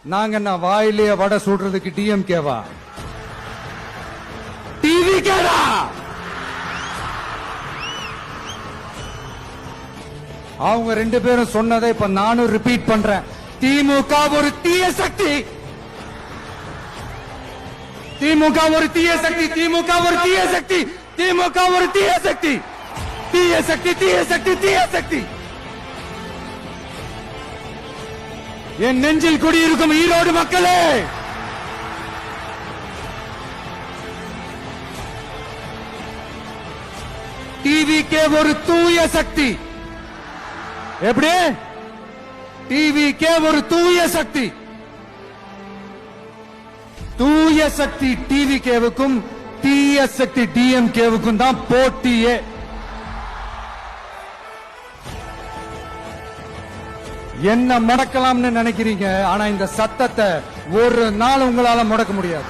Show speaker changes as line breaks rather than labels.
நாங்க என்ன வாயிலேயே வடை சுடுறதுக்கு டிஎம்கேவா? டிவி கேடா? அவங்க ரெண்டு பேரும் சொன்னதை இப்ப நானும் ரிப்பீட் பண்றேன். திமுக ஒரு தீய சக்தி. திமுக ஒரு தீய சக்தி. திமுக ஒரு தீய சக்தி. திமுக ஒரு தீய சக்தி. தீய சக்தி, தீய சக்தி, தீய சக்தி. என் நெஞ்சில் குடியிருக்கும் ஈரோடு மக்களே, டிவிகே ஒரு தூய சக்தி. எப்படி? டிவிகே ஒரு தூய சக்தி. தூய சக்தி டிவிகேவுக்கும் தீய சக்தி டிஎம்கேவுக்கும் தான் போட்டியே. என்ன முடக்கலாம்னு நினைக்கிறீங்க, ஆனா இந்த சத்தத்தை ஒரு நாள் உங்களால முடக்க முடியாது.